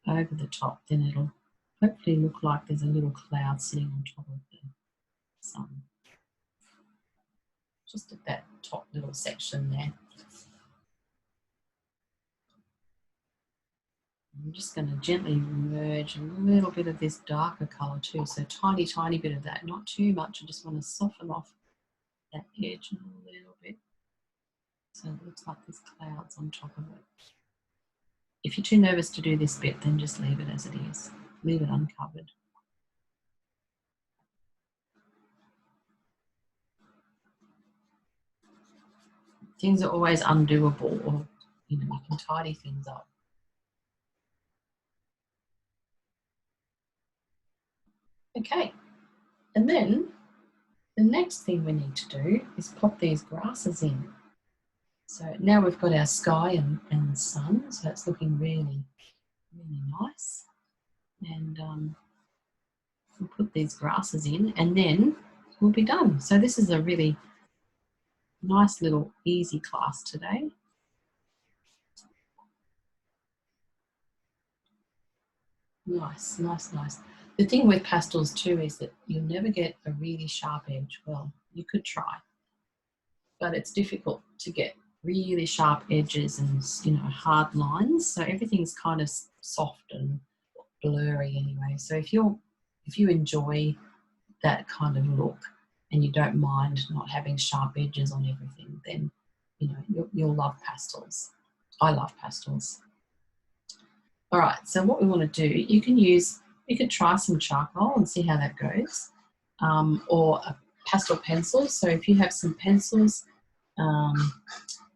over the top, then it'll hopefully look like there's a little cloud sitting on top of the sun. Just at that top little section there. I'm just going to gently merge a little bit of this darker colour too, so tiny, tiny bit of that, not too much. I just want to soften off that edge a little bit. So it looks like there's clouds on top of it. If you're too nervous to do this bit, then just leave it as it is. Leave it uncovered. Things are always undoable, or you can tidy things up. Okay, and then the next thing we need to do is pop these grasses in. So now we've got our sky and sun, so it's looking really, really nice. And we'll put these grasses in and then we'll be done. So this is a really nice little easy class today. Nice, nice, nice. The thing with pastels too is that you'll never get a really sharp edge. Well, you could try, but it's difficult to get really sharp edges and hard lines. So everything's kind of soft and blurry anyway. So if you enjoy that kind of look and you don't mind not having sharp edges on everything, then you'll love pastels. I love pastels. All right, so what we want to do, you could try some charcoal and see how that goes, or a pastel pencil. So if you have some pencils,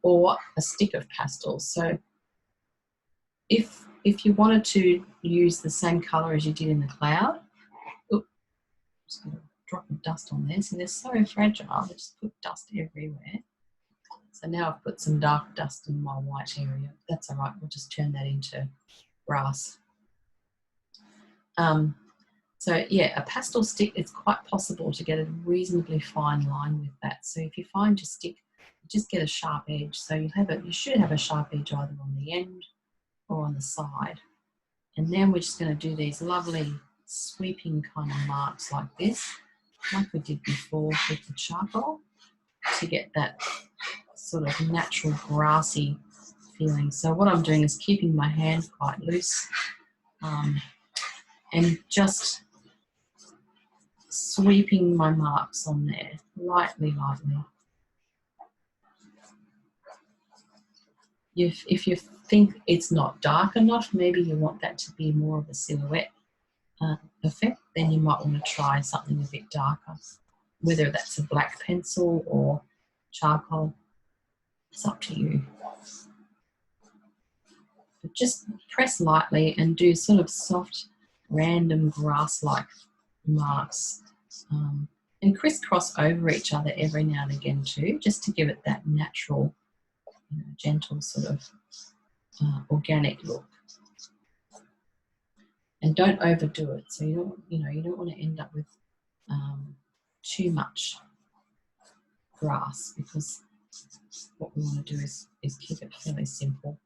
or a stick of pastels. So if you wanted to use the same colour as you did in the cloud, just got a drop of dust on there. So they're so fragile, they just put dust everywhere. So now I've put some dark dust in my white area. That's all right, we'll just turn that into grass. So yeah, a pastel stick, it's quite possible to get a reasonably fine line with that. So if you find your stick, just get a sharp edge. So you should have a sharp edge either on the end or on the side. And then we're just going to do these lovely sweeping kind of marks like this, like we did before with the charcoal, to get that sort of natural grassy feeling. So what I'm doing is keeping my hand quite loose and just sweeping my marks on there, lightly, lightly. If you think it's not dark enough, maybe you want that to be more of a silhouette effect, then you might want to try something a bit darker, whether that's a black pencil or charcoal. It's up to you. But just press lightly and do sort of soft, random grass-like marks, and crisscross over each other every now and again too, just to give it that natural, gentle sort of organic look. And don't overdo it. So you don't want to end up with too much grass, because what we want to do is keep it fairly simple.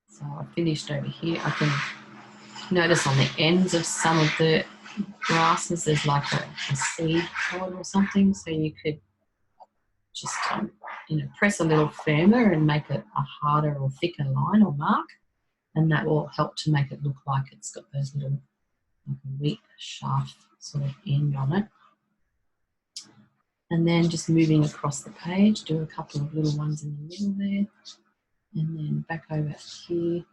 So I finished over here. I can notice on the ends of some of the grasses there's like a seed pod or something, so you could just press a little firmer and make it a harder or thicker line or mark, and that will help to make it look like it's got those little like a wheat shaft sort of end on it. And then just moving across the page, do a couple of little ones in the middle there, and then back over here.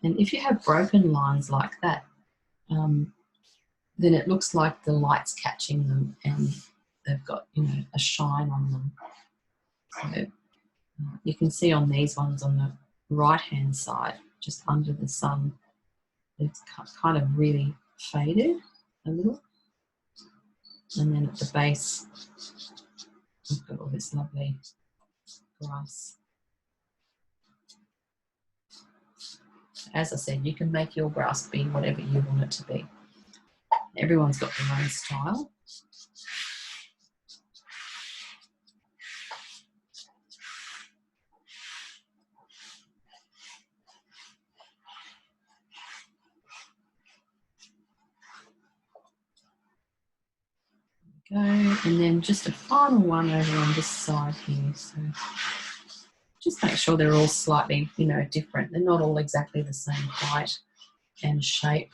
And if you have broken lines like that, then it looks like the light's catching them and they've got a shine on them. So you can see on these ones on the right hand side, just under the sun, it's kind of really faded a little. And then at the base, we've got all this lovely grass. As I said, you can make your grass be whatever you want it to be. Everyone's got their own style. go. And then just a final one over on this side here. So just make sure they're all slightly, different. They're not all exactly the same height and shape,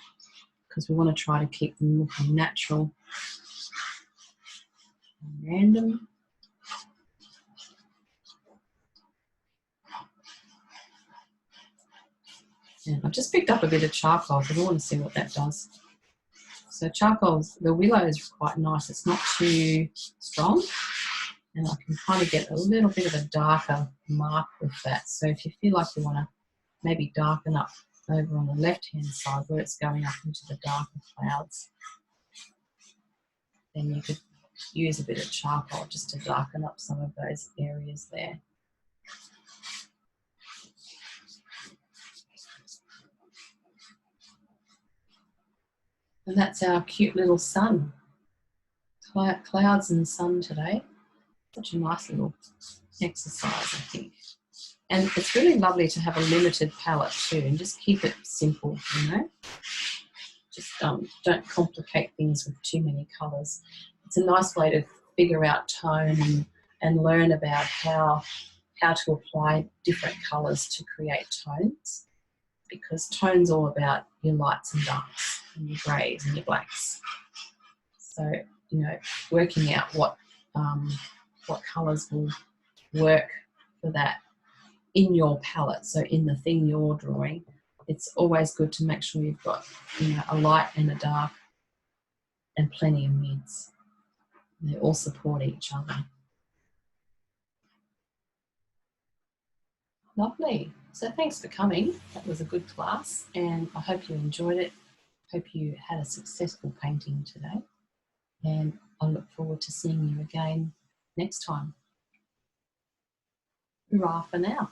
because we want to try to keep them looking natural and random. And I've just picked up a bit of charcoal because I want to see what that does. So charcoal's, the willow is quite nice. It's not too strong, and I can kind of get a little bit of a darker mark with that. So if you feel like you want to maybe darken up over on the left-hand side where it's going up into the darker clouds, then you could use a bit of charcoal just to darken up some of those areas there. And that's our cute little sun. Clouds and sun today. Such a nice little exercise, I think. And it's really lovely to have a limited palette too, and just keep it simple, Just don't complicate things with too many colours. It's a nice way to figure out tone and learn about how to apply different colours to create tones, because tone's all about your lights and darks and your greys and your blacks. So, working out what colours will work for that in your palette, so in the thing you're drawing, it's always good to make sure you've got a light and a dark and plenty of mids. They all support each other. Lovely. So thanks for coming. That was a good class, and I hope you enjoyed it. Hope you had a successful painting today, and I look forward to seeing you again next time. Hurrah for now.